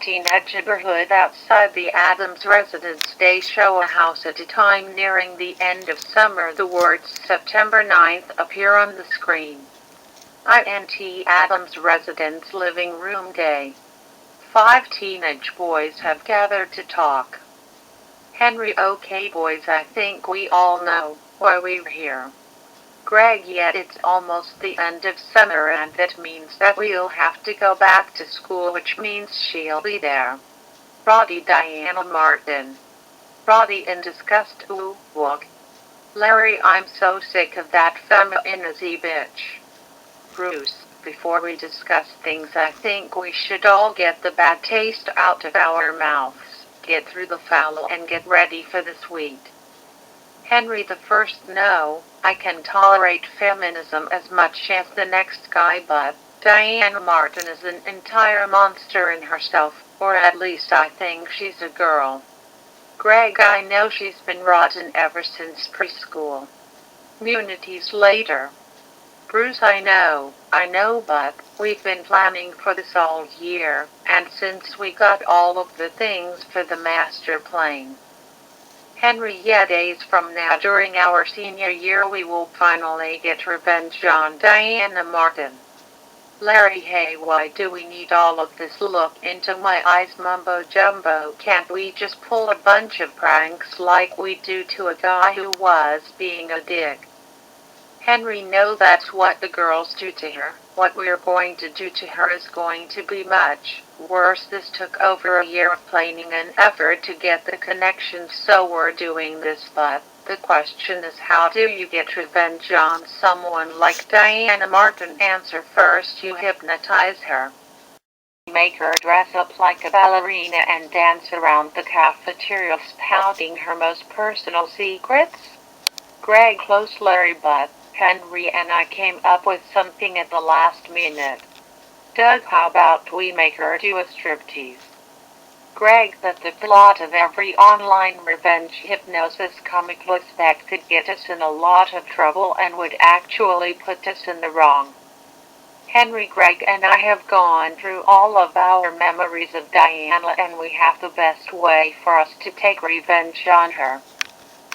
teenage neighborhood outside the Adams residence. They show a house at a time. Nearing the end of summer, the words September 9th appear on the screen. INT Adams residence living room day. 5 teenage boys have gathered to talk. Henry: okay boys, I think we all know why we're here. Greg: yet it's almost the end of summer and that means that we'll have to go back to school, which means she'll be there. Roddy: Diana Martin. Roddy in disgust: ooh, look. Larry: I'm so sick of that feminazi bitch. Bruce: before we discuss things, I think we should all get the bad taste out of our mouths, get through the foul and get ready for the sweet. Henry the First: no, I can tolerate feminism as much as the next guy, but Diana Martin is an entire monster in herself, or at least I think she's a girl. Greg: I know she's been rotten ever since preschool. Communities later. Bruce: I know, but we've been planning for this all year, and since we got all of the things for the master plan. Henry: yeah, days from now during our senior year we will finally get revenge on Diana Martin. Larry: hey, why do we need all of this look into my eyes mumbo jumbo? Can't we just pull a bunch of pranks like we do to a guy who was being a dick? Henry: no, that's what the girls do to her. What we're going to do to her is going to be much worse. This took over a year of planning and effort to get the connection, so we're doing this, but the question is, how do you get revenge on someone like Diana Martin? Answer: first you hypnotize her. Make her dress up like a ballerina and dance around the cafeteria spouting her most personal secrets. Greg: close Larry, but Henry and I came up with something at the last minute. Doug: how about we make her do a striptease? Greg: that's the plot of every online revenge hypnosis comic book that could get us in a lot of trouble and would actually put us in the wrong. Henry: Greg and I have gone through all of our memories of Diana and we have the best way for us to take revenge on her.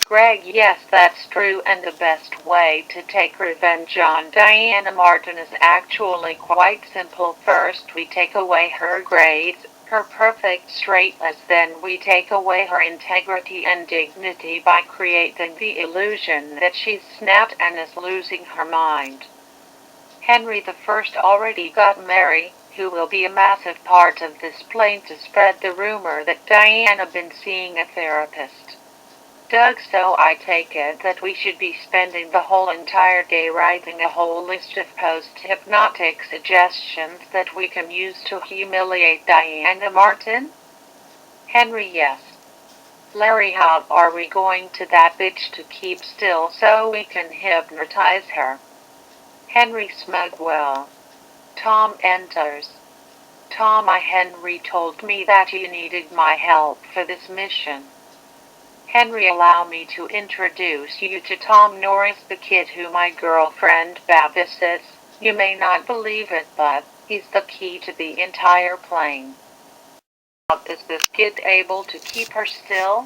Greg: yes, that's true, and the best way to take revenge on Diana Martin is actually quite simple. First we take away her grades, her perfect straightness, then we take away her integrity and dignity by creating the illusion that she's snapped and is losing her mind. Henry the First: already got Mary, who will be a massive part of this plan to spread the rumor that Diana been seeing a therapist. Doug: so I take it that we should be spending the whole entire day writing a whole list of post-hypnotic suggestions that we can use to humiliate Diana Martin? Henry: yes. Larry: how are we going to that bitch to keep still so we can hypnotize her? Henry smug: well. Tom enters. Tom: Henry told me that you needed my help for this mission. Henry: allow me to introduce you to Tom Norris, the kid who my girlfriend babysits. You may not believe it, but he's the key to the entire plan. Is this kid able to keep her still?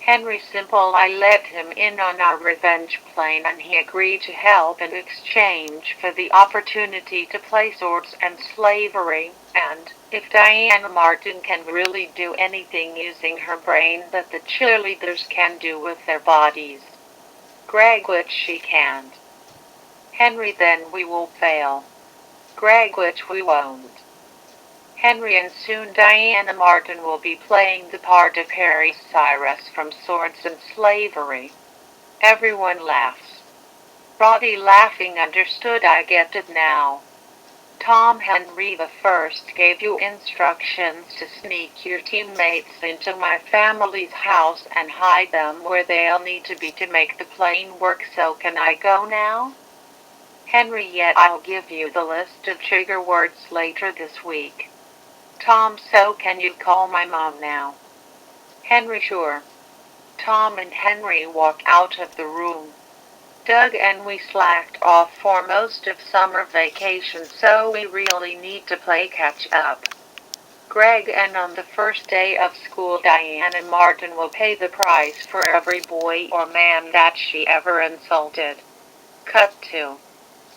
Henry: simple, I let him in on our revenge plan and he agreed to help in exchange for the opportunity to play swords and slavery, and if Diana Martin can really do anything using her brain that the cheerleaders can do with their bodies. Greg: which she can't. Henry: then we will fail. Greg: which we won't. Henry: and soon Diana Martin will be playing the part of Harry Cyrus from Swords and Slavery. Everyone laughs. Roddy laughing: understood, I get it now. Tom: Henry the First gave you instructions to sneak your teammates into my family's house and hide them where they'll need to be to make the plan work, so can I go now? Henry: yet I'll give you the list of trigger words later this week. Tom: so can you call my mom now? Henry: sure. Tom and Henry walk out of the room. Doug: and we slacked off for most of summer vacation, so we really need to play catch up. Greg, and on the first day of school Diana Martin will pay the price for every boy or man that she ever insulted. Cut to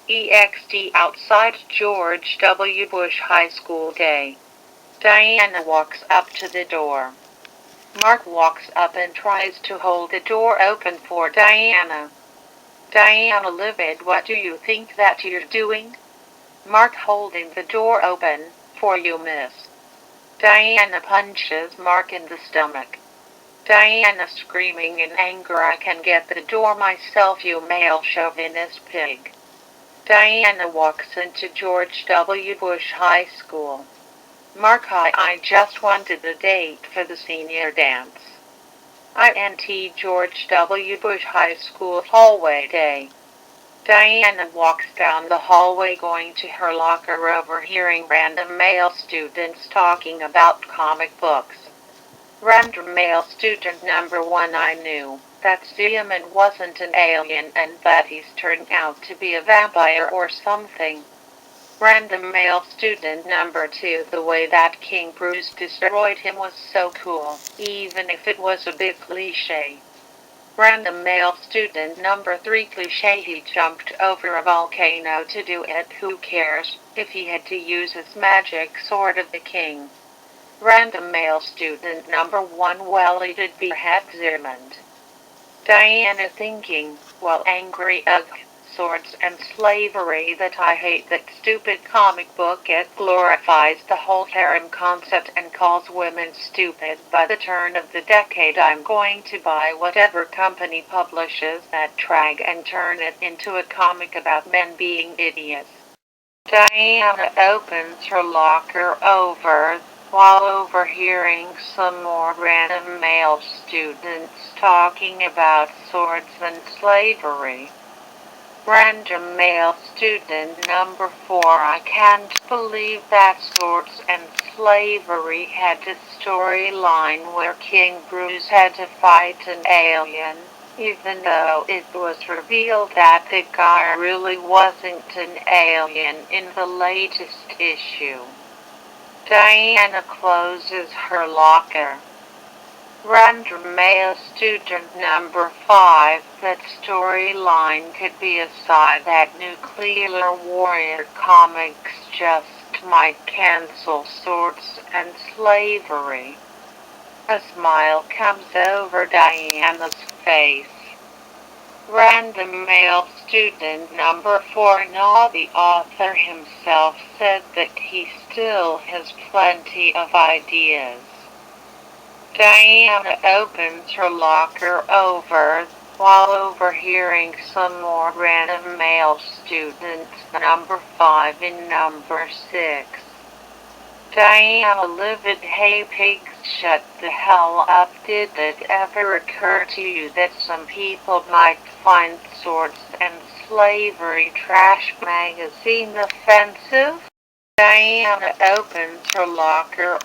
EXT outside George W. Bush High School day. Diana walks up to the door. Mark walks up and tries to hold the door open for Diana. Diana, livid, what do you think that you're doing? Mark, holding the door open for you, miss. Diana punches Mark in the stomach. Diana screaming in anger, I can get the door myself, you male chauvinist pig. Diana walks into George W. Bush High School. Mark, hi, I just wanted a date for the senior dance. INT George W. Bush High School hallway day. Diana walks down the hallway going to her locker, overhearing random male students talking about comic books. Random male student number 1, I knew that Zeman wasn't an alien and that he's turned out to be a vampire or something. Random male student number 2, the way that King Bruce destroyed him was so cool, even if it was a bit cliché. Random male student number 3, cliché, he jumped over a volcano to do it, who cares if he had to use his magic sword of the king. Random male student number 1, well, he did behead Zeman. Diana thinking, well, angry, ugh, swords and slavery, that I hate that stupid comic book. It glorifies the whole harem concept and calls women stupid. By the turn of the decade I'm going to buy whatever company publishes that drag and turn it into a comic about men being idiots. Diana opens her locker while overhearing some more random male students talking about swords and slavery. Random male student number 4, I can't believe that swords and slavery had a storyline where King Bruce had to fight an alien, even though it was revealed that the guy really wasn't an alien in the latest issue. Diana closes her locker. Random male student number 5, that storyline could be a side that nuclear warrior comics just might cancel swords and slavery. A smile comes over Diana's face. Random male student number 4, no, the author himself said that he still has plenty of ideas. Diana opens her locker while overhearing some more random male students number 5 and number 6. Diana, livid, hey pigs, shut the hell up. Did it ever occur to you that some people might find swords and slavery trash magazine offensive? Diana opens her locker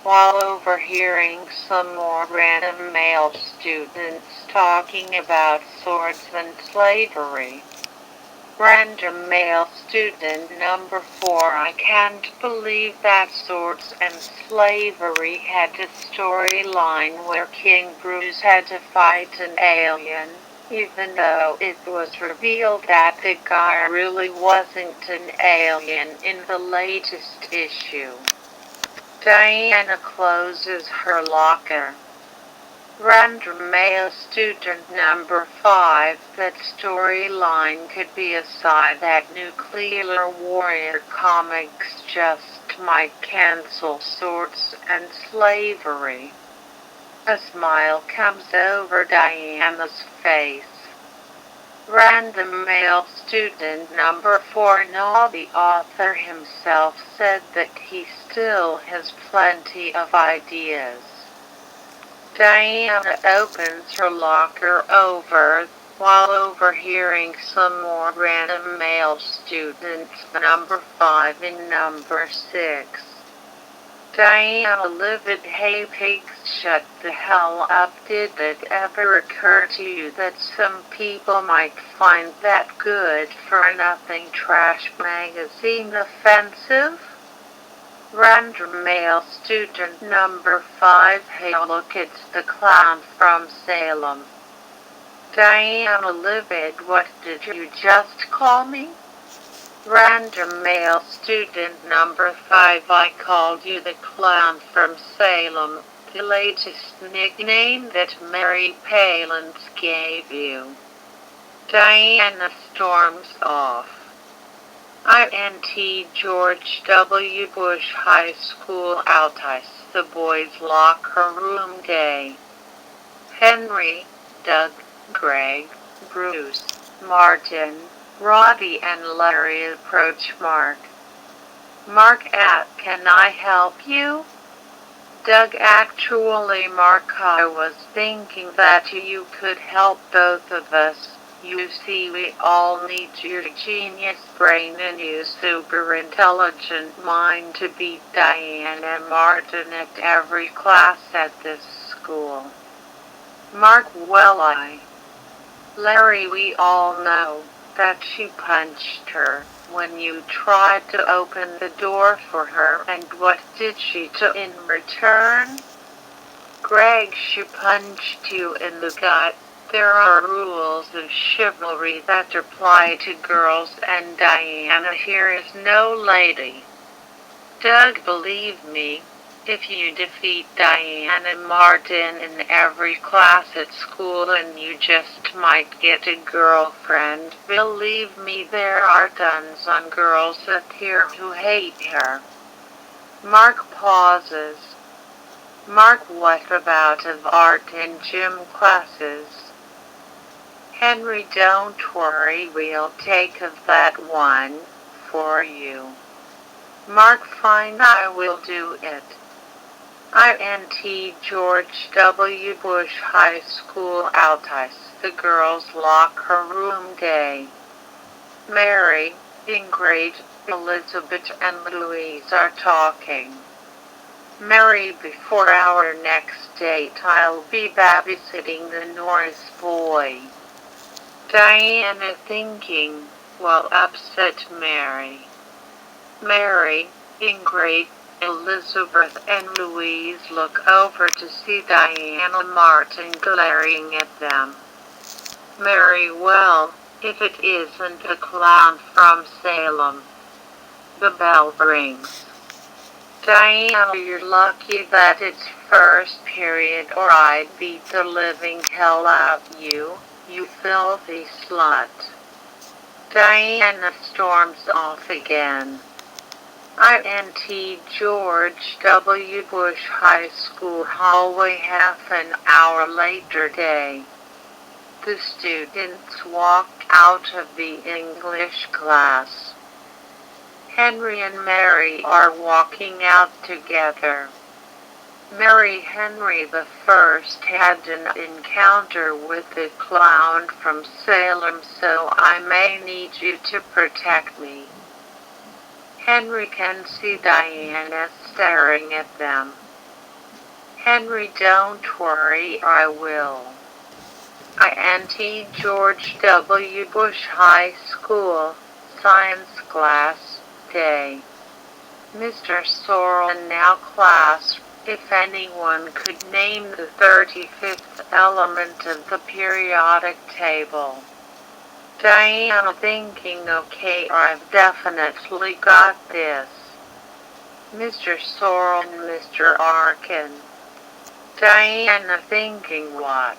while overhearing some more random male students talking about swords and slavery. Random male student number 4, I can't believe that swords and slavery had a storyline where King Bruce had to fight an alien, even though it was revealed that the guy really wasn't an alien in the latest issue. Diana closes her locker. Random male student number 5, that storyline could be a side that nuclear warrior comics just might cancel swords and slavery. A smile comes over Diana's face. Random male student number 4, no, the author himself said that he still has plenty of ideas. Diana opens her locker while overhearing some more random male students number 5 and number 6. Diana, livid, hey pigs, shut the hell up. Did it ever occur to you that some people might find that good for nothing trash magazine offensive? Random male student number 5. Hey look, it's the clown from Salem. Diana livid, what did you just call me? Random male student number 5. I called you the clown from Salem, the latest nickname that Mary Palin gave you. Diana storms off. INT George W. Bush High School outside the boys' locker room day. Henry, Doug, Greg, Bruce, Martin, Robbie and Larry approach Mark. Mark at, can I help you? Doug, actually Mark, I was thinking that you could help both of us. You see, we all need your genius brain and your super intelligent mind to beat Diane and Martin at every class at this school. Mark, well, Larry, we all know that she punched her when you tried to open the door for her, and what did she do in return? Greg, she punched you in the gut. There are rules of chivalry that apply to girls, and Diana here is no lady. Doug, believe me, if you defeat Diane and Martin in every class at school and you just might get a girlfriend, believe me, there are tons of girls up here who hate her. Mark pauses. Mark, what about of art and gym classes? Henry, don't worry, we'll take of that one for you. Mark, fine, I will do it. INT George W. Bush High School outside the girls' locker room day. Mary, Ingrid, Elizabeth and Louise are talking. Mary, before our next date I'll be babysitting the Norris boy. Diana thinking, well, upset Mary. Mary, Ingrid, Elizabeth and Louise look over to see Diana Martin glaring at them. Mary, well, if it isn't the clown from Salem. The bell rings. Diana, you're lucky that it's first period or I'd beat the living hell out of you, you filthy slut. Diana storms off again. INT George W. Bush High School hallway half an hour later day. The students walked out of the English class. Henry and Mary are walking out together. Mary, Henry the first had an encounter with the clown from Salem, so I may need you to protect me. Henry can see Diana staring at them. Henry, don't worry, I will. INT George W. Bush High School, Science Class, Day. Mr. Sorrel, now class, if anyone could name the 35th element of the periodic table. Diana thinking, okay, I've definitely got this. Mr. Sorrel and Mr. Arkin. Diana thinking, what?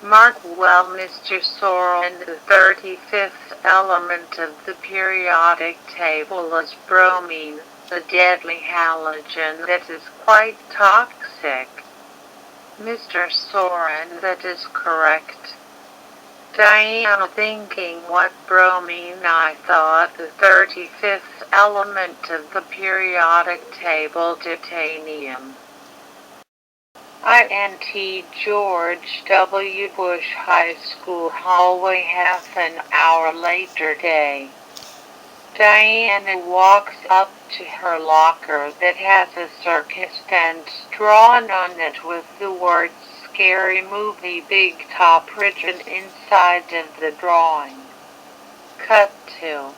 Mark, well, Mr. Sorrel, and the 35th element of the periodic table is bromine, a deadly halogen that is quite toxic. Mr. Soren, that is correct. Diana thinking, what bromine? I thought the 35th element of the periodic table, titanium. INT George W. Bush High School hallway half an hour later day. Diana walks up to her locker that has a circus tent drawn on it with the words Scary Movie Big Top written inside of the drawing. Cut to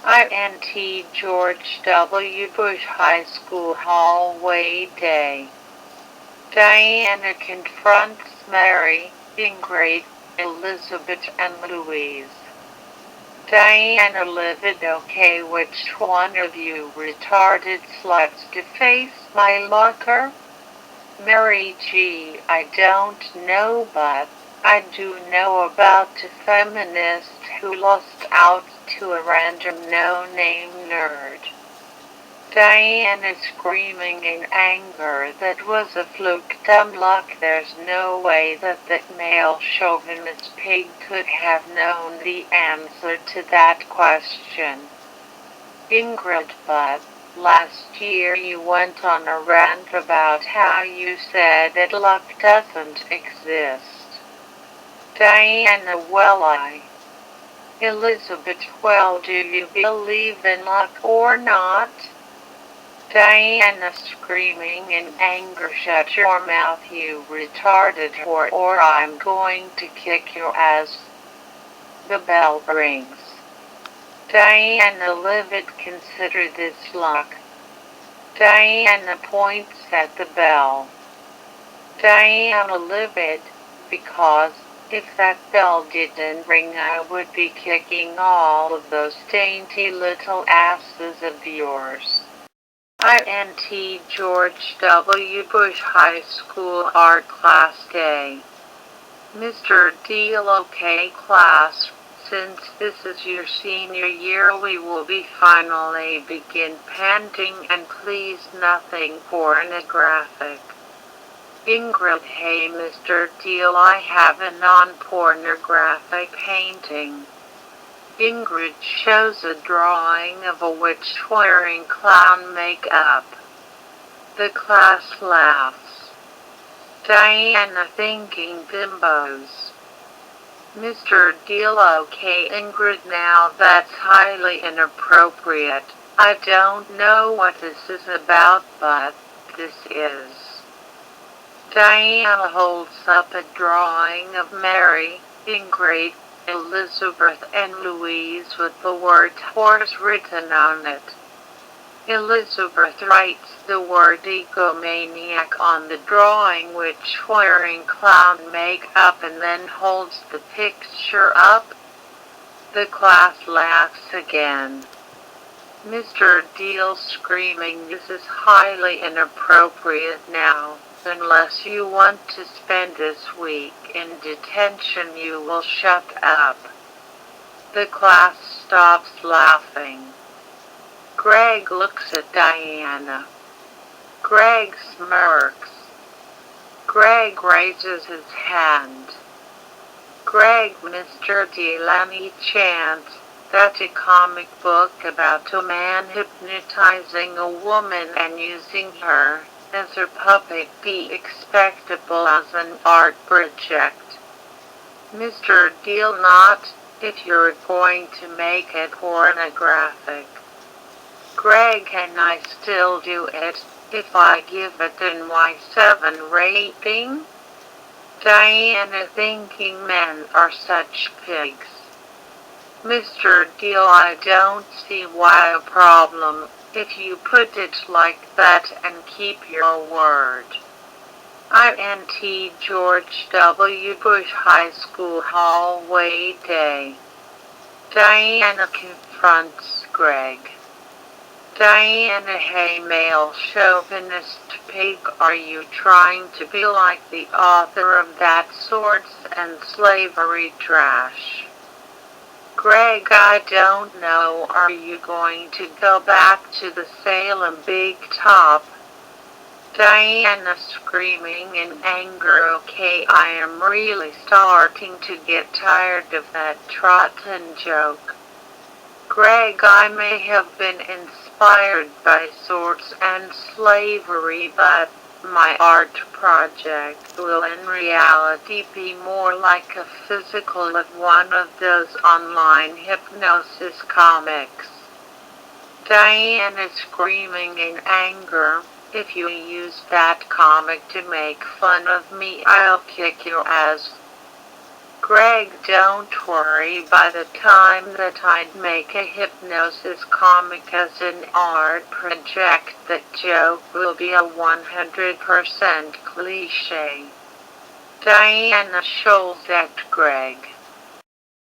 INT George W. Bush High School hallway day. Diana confronts Mary, Ingrid, Elizabeth, and Louise. Diana livid. Okay, which one of you retarded sluts defaced my locker? Mary G. I don't know, but I do know about a feminist who lost out to a random no-name nerd. Diana screaming in anger. That was a fluke, dumb luck. There's no way that male chauvinist pig could have known the answer to that question. Ingrid, but last year you went on a rant about how you said that luck doesn't exist. Diana, well, Elizabeth, well, do you believe in luck or not? Diana screaming in anger, shut your mouth, you retarded whore, or I'm going to kick your ass. The bell rings. Diana livid, consider this luck. Diana points at the bell. Diana livid, because if that bell didn't ring I would be kicking all of those dainty little asses of yours. INT George W. Bush High School Art Class Day. Mr. Deal, okay class, since this is your senior year we will be finally begin painting, and please nothing pornographic. Ingrid, hey Mr. Deal, I have a non-pornographic painting. Ingrid shows a drawing of a witch wearing clown makeup. The class laughs. Diana thinking bimbos. Mr. Deal, okay Ingrid, now that's highly inappropriate. I don't know what this is about, but this is. Diana holds up a drawing of Mary, Ingrid, Elizabeth, and Louise with the word horse written on it. Elizabeth writes the word egomaniac on the drawing, which wearing clown makeup, and then holds the picture up. The class laughs again. Mr. Deal screaming, this is highly inappropriate now. Unless you want to spend this week in detention you will shut up. The class stops laughing. Greg looks at Diana. Greg smirks. Greg raises his hand. Greg, Mr. Delaney chants, that's a comic book about a man hypnotizing a woman and using her as her puppet be expectable as an art project. Mr. Deal, not if you're going to make it pornographic. Greg, can I still do it if I give it an Y7 rating? Diana thinking men are such pigs. Mr. Deal, I don't see why a problem if you put it like that and keep your word. INT George W. Bush High School hallway day. Diana confronts Greg. Diana, hey male chauvinist pig, are you trying to be like the author of that swords and slavery trash? Greg, I don't know, are you going to go back to the Salem Big Top? Diana screaming in anger, okay, I am really starting to get tired of that rotten joke. Greg, I may have been inspired by swords and slavery, but my art project will in reality be more like a physical of one of those online hypnosis comics. Diana screaming in anger, if you use that comic to make fun of me, I'll kick your ass. Greg, don't worry, by the time that I'd make a hypnosis comic as an art project, that joke will be a 100% cliche. Diana shows at Greg.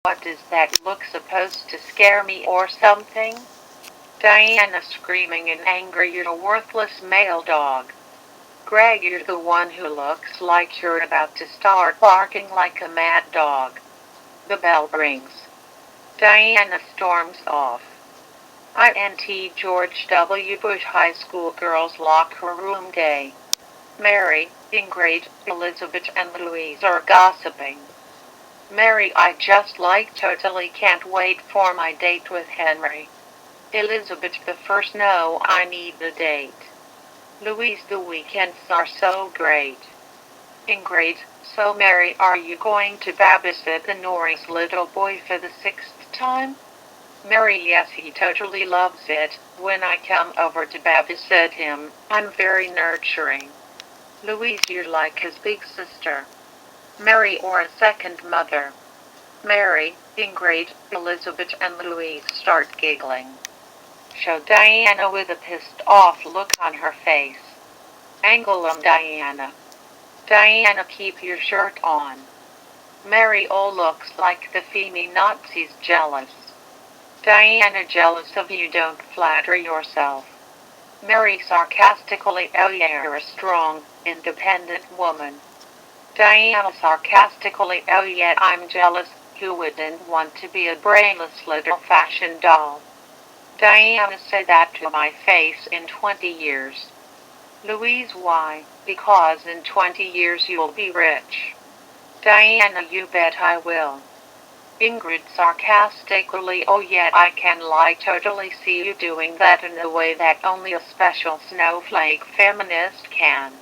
What is that look supposed to scare me or something? Diana screaming in anger, you're a worthless male dog. Greg, you're the one who looks like you're about to start barking like a mad dog. The bell rings. Diana storms off. INT George W. Bush High School Girls Locker Room Day. Mary, Ingrid, Elizabeth and Louise are gossiping. Mary, I just totally can't wait for my date with Henry. Elizabeth, the first no, I need the date. Louise, the weekends are so great. Ingrid, so Mary, are you going to babysit the Norris little boy for the 6th time? Mary, yes, he totally loves it. When I come over to babysit him, I'm very nurturing. Louise, you're like his big sister. Mary, or a second mother. Mary, Ingrid, Elizabeth and Louise start giggling. Show Diana with a pissed off look on her face. Angle 'em, Diana. Diana, keep your shirt on. Mary, oh, looks like the femi Nazi's jealous. Diana, jealous of you, don't flatter yourself. Mary sarcastically, oh yeah, you're a strong, independent woman. Diana sarcastically, oh yeah, I'm jealous, who wouldn't want to be a brainless little fashion doll? Diana, said that to my face in 20 years. Louise, why? Because in 20 years you'll be rich. Diana, you bet I will. Ingrid sarcastically, oh yeah, I can totally see you doing that in a way that only a special snowflake feminist can.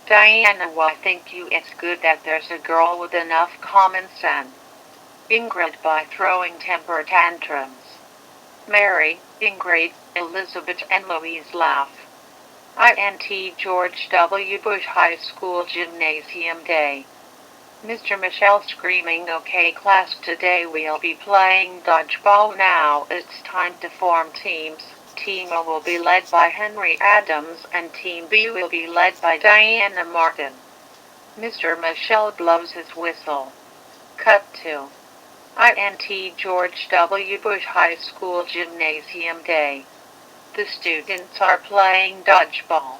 Diana, well, I think it's good that there's a girl with enough common sense. Ingrid, by throwing temper tantrums. Mary, Ingrid, Elizabeth and Louise laugh. INT George W. Bush High School Gymnasium Day. Mr. Michelle screaming, okay class, today we'll be playing dodgeball now. It's time to form teams. Team A will be led by Henry Adams and Team B will be led by Diana Martin. Mr. Michelle blows his whistle. Cut to INT George W. Bush High School Gymnasium Day. The students are playing dodgeball.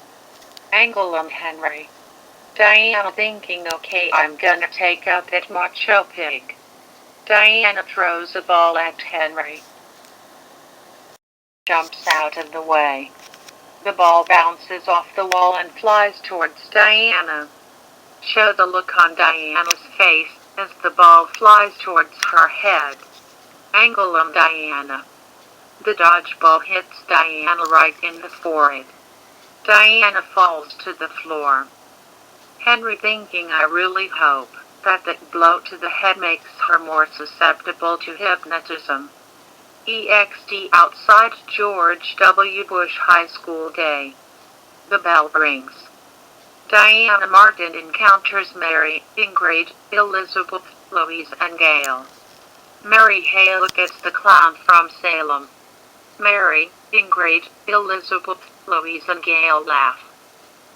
Angle 'em, Henry. Diana thinking, okay, I'm gonna take up that macho pig. Diana throws a ball at Henry. Jumps out of the way. The ball bounces off the wall and flies towards Diana. Show the look on Diana's face as the ball flies towards her head. Angle 'em, Diana. The dodgeball hits Diana right in the forehead. Diana falls to the floor. Henry thinking, I really hope that blow to the head makes her more susceptible to hypnotism. EXT outside George W. Bush High School Day. The bell rings. Diana Martin encounters Mary, Ingrid, Elizabeth, Louise and Gail. Mary Hale gets the clown from Salem. Mary, Ingrid, Elizabeth, Louise and Gail laugh.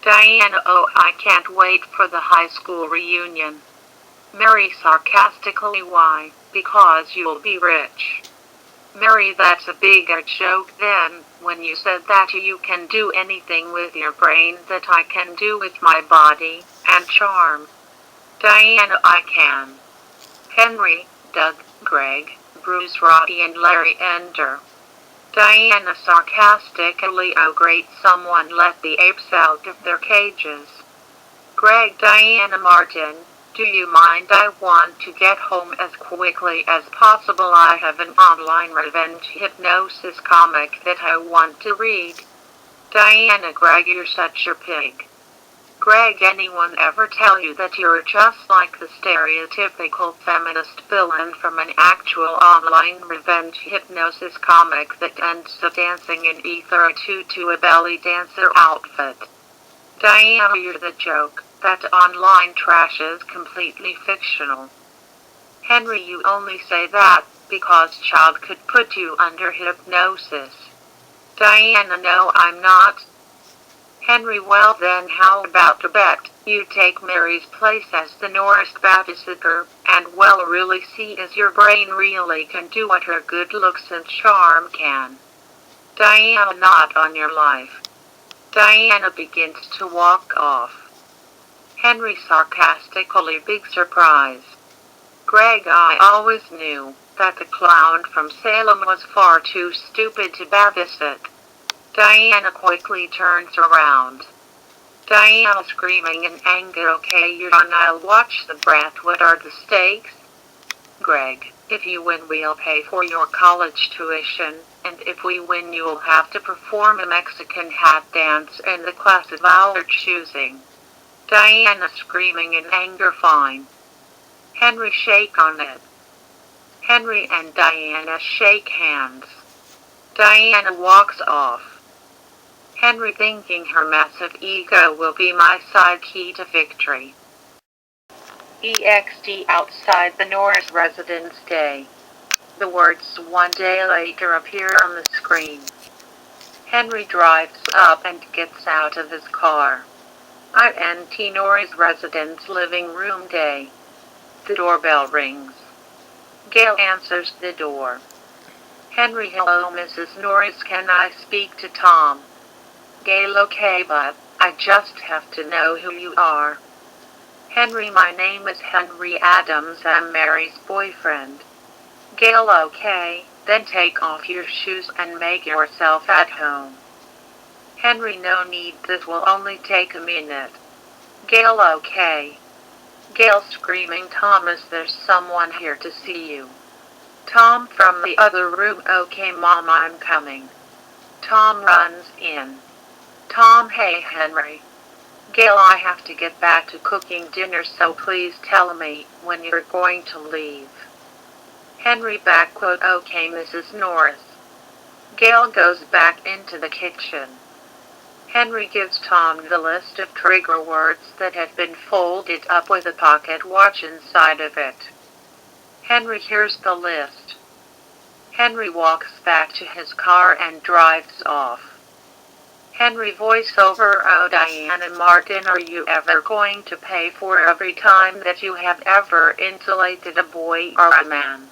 Diana, oh, I can't wait for the high school reunion. Mary sarcastically, why? Because you'll be rich. Mary, that's a bigger joke then. When you said that you can do anything with your brain that I can do with my body and charm. Diana, I can. Henry, Doug, Greg, Bruce, Roddy and Larry enter. Diana sarcastically, oh great, someone let the apes out of their cages. Greg, Diana Martin, do you mind? I want to get home as quickly as possible. I have an online revenge hypnosis comic that I want to read. Diana, Greg, you're such a pig. Greg, anyone ever tell you that you're just like the stereotypical feminist villain from an actual online revenge hypnosis comic that ends up dancing in either a tutu a belly dancer outfit? Diana, you're the joke. That online trash is completely fictional. Henry, you only say that because child could put you under hypnosis. Diana, no, I'm not. Henry, well then how about a bet? You take Mary's place as the Norris babysitter, and we'll really see if your brain really can do what her good looks and charm can. Diana, not on your life. Diana begins to walk off. Henry sarcastically, big surprise. Greg, I always knew that the clown from Salem was far too stupid to babysit. Diana quickly turns around. Diana screaming in anger, okay, you're on, I'll watch the brat. What are the stakes? Greg, if you win we'll pay for your college tuition, and if we win you'll have to perform a Mexican hat dance in the class of our choosing. Diana screaming in anger, fine. Henry, shake on it. Henry and Diana shake hands. Diana walks off. Henry thinking her massive ego will be my side key to victory. EXT outside the Norris residence day. The words "one day later" appear on the screen. Henry drives up and gets out of his car. INT Norris residence living room day. The doorbell rings. Gail answers the door. Henry, hello Mrs. Norris, can I speak to Tom? Gail, okay, but I just have to know who you are. Henry, my name is Henry Adams, I'm Mary's boyfriend. Gail, okay, then take off your shoes and make yourself at home. Henry, no need, this will only take a minute. Gail, okay. Gail screaming, Thomas, there's someone here to see you. Tom from the other room, okay Mom, I'm coming. Tom runs in. Tom, hey Henry. Gail, I have to get back to cooking dinner, so please tell me when you're going to leave. Henry backquote, okay Mrs. Norris. Gail goes back into the kitchen. Henry gives Tom the list of trigger words that had been folded up with a pocket watch inside of it. Henry hears the list. Henry walks back to his car and drives off. Henry voiceover, oh Diana Martin, are you ever going to pay for every time that you have ever insulated a boy or a man?